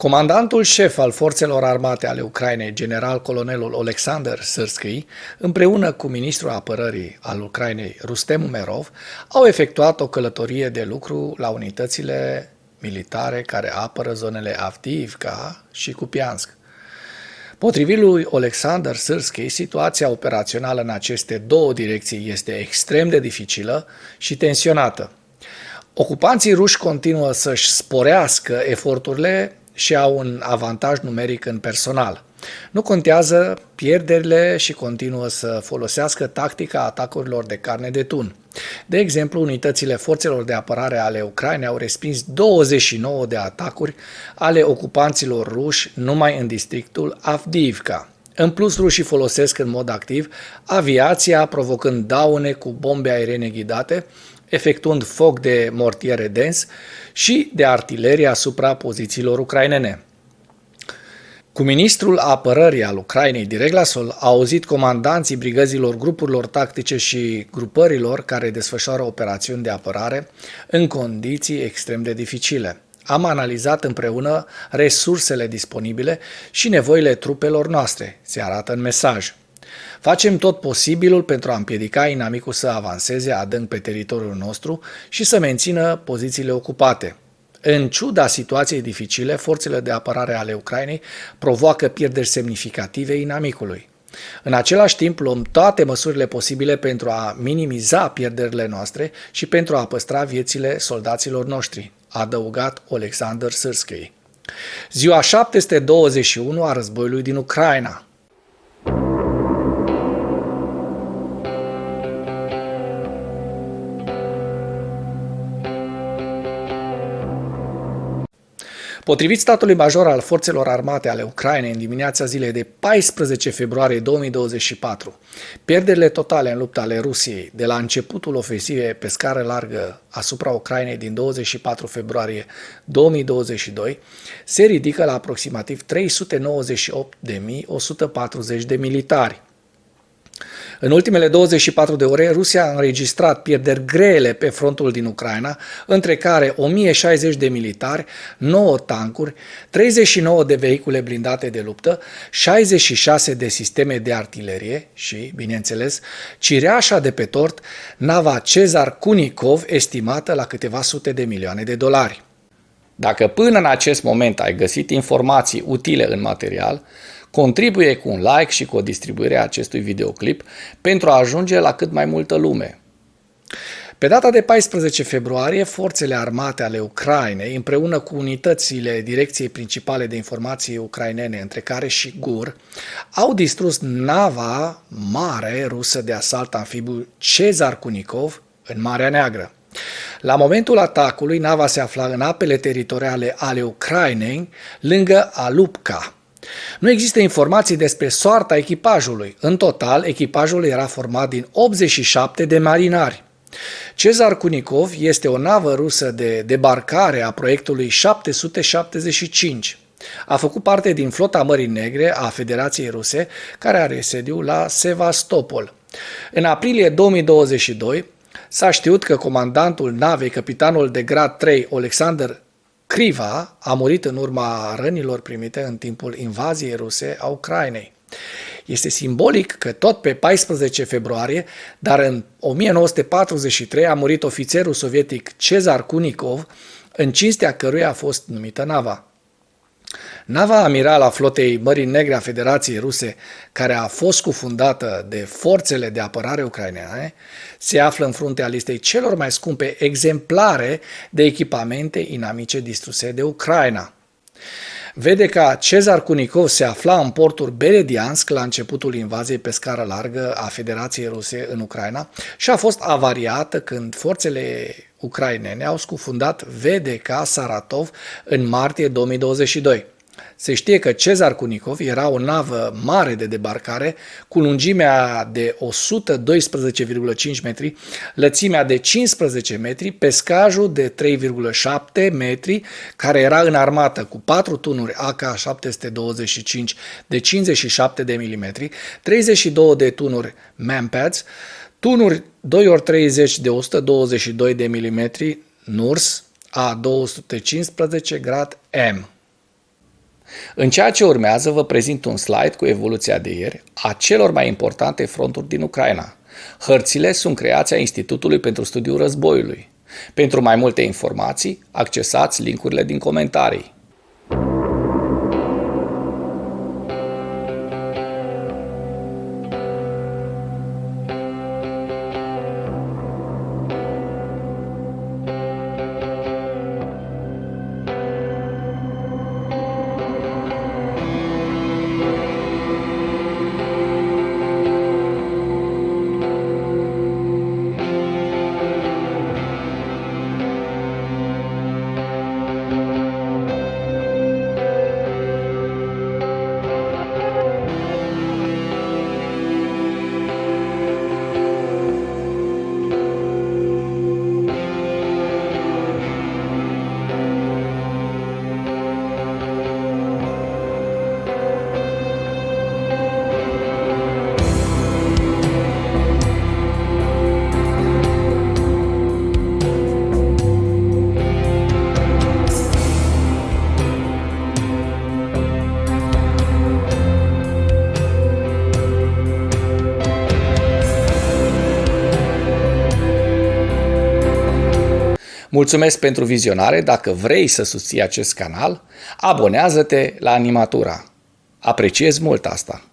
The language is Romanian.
Comandantul șef al forțelor armate ale Ucrainei, general-colonelul Oleksandr Syrskyi, împreună cu ministrul apărării al Ucrainei, Rustem Umerov, au efectuat o călătorie de lucru la unitățile militare care apără zonele Avdiivka și Kupiansk. Potrivit lui Oleksandr Syrskyi, situația operațională în aceste două direcții este extrem de dificilă și tensionată. Ocupanții ruși continuă să-și sporească eforturile și au un avantaj numeric în personal. Nu contează pierderile și continuă să folosească tactica atacurilor de carne de tun. De exemplu, unitățile forțelor de apărare ale Ucrainei au respins 29 de atacuri ale ocupanților ruși numai în districtul Avdiivka. În plus, rușii folosesc în mod activ aviația, provocând daune cu bombe aeriene ghidate, efectuând foc de mortiere dens și de artilerie asupra pozițiilor ucrainene. Cu ministrul apărării al Ucrainei direct la sol a auzit comandanții brigăzilor, grupurilor tactice și grupărilor care desfășoară operațiuni de apărare în condiții extrem de dificile. Am analizat împreună resursele disponibile și nevoile trupelor noastre, se arată în mesaj. Facem tot posibilul pentru a împiedica inamicul să avanseze adânc pe teritoriul nostru și să mențină pozițiile ocupate. În ciuda situației dificile, forțele de apărare ale Ucrainei provoacă pierderi semnificative inamicului. În același timp, luăm toate măsurile posibile pentru a minimiza pierderile noastre și pentru a păstra viețile soldaților noștri, a adăugat Oleksandr Syrskyi. Ziua 721 a războiului din Ucraina. Potrivit statului major al forțelor armate ale Ucrainei, în dimineața zilei de 14 februarie 2024, pierderile totale în lupta ale Rusiei de la începutul ofensivei pe scară largă asupra Ucrainei din 24 februarie 2022 se ridică la aproximativ 398.140 de militari. În ultimele 24 de ore, Rusia a înregistrat pierderi grele pe frontul din Ucraina, între care 1060 de militari, 9 tancuri, 39 de vehicule blindate de luptă, 66 de sisteme de artilerie și, bineînțeles, cireașa de pe tort, nava Cezar Kunikov, estimată la câteva sute de milioane de dolari. Dacă până în acest moment ai găsit informații utile în material, contribuie cu un like și cu o distribuire a acestui videoclip pentru a ajunge la cât mai multă lume. Pe data de 14 februarie, forțele armate ale Ucrainei, împreună cu unitățile Direcției Principale de Informații Ucrainene, între care și GUR, au distrus nava mare rusă de asalt amfibiu Cezar Kunikov în Marea Neagră. La momentul atacului, nava se afla în apele teritoriale ale Ucrainei, lângă Alupka. Nu există informații despre soarta echipajului. În total, echipajul era format din 87 de marinari. Cezar Kunikov este o navă rusă de debarcare a proiectului 775. A făcut parte din flota Mării Negre a Federației Ruse, care are sediul la Sevastopol. În aprilie 2022 s-a știut că comandantul navei, capitanul de grad 3, Alexander Kriva, a murit în urma rănilor primite în timpul invaziei ruse a Ucrainei. Este simbolic că tot pe 14 februarie, dar în 1943, a murit ofițerul sovietic Cezar Kunikov, în cinstea căruia a fost numită nava. Nava amiral a flotei Mării Negre a Federației Ruse, care a fost scufundată de forțele de apărare ucrainene, se află în fruntea listei celor mai scumpe exemplare de echipamente inamice distruse de Ucraina. Vedeca Cezar Kunikov se afla în portul Berediansk la începutul invaziei pe scară largă a Federației Ruse în Ucraina și a fost avariată când forțele ucrainene au scufundat Vedeca Saratov în martie 2022. Se știe că Cezar Kunikov era o navă mare de debarcare cu lungimea de 112,5 metri, lățimea de 15 metri, pescajul de 3,7 metri, care era înarmată cu 4 tunuri AK-725 de 57 de mm, 32 de tunuri Manpads, tunuri 2x30 de 122 de mm NURS A215 grad M. În ceea ce urmează vă prezint un slide cu evoluția de ieri a celor mai importante fronturi din Ucraina. Hărțile sunt creația Institutului pentru Studiul Războiului. Pentru mai multe informații, accesați linkurile din comentarii. Mulțumesc pentru vizionare. Dacă vrei să susții acest canal, abonează-te la Animatura. Apreciez mult asta.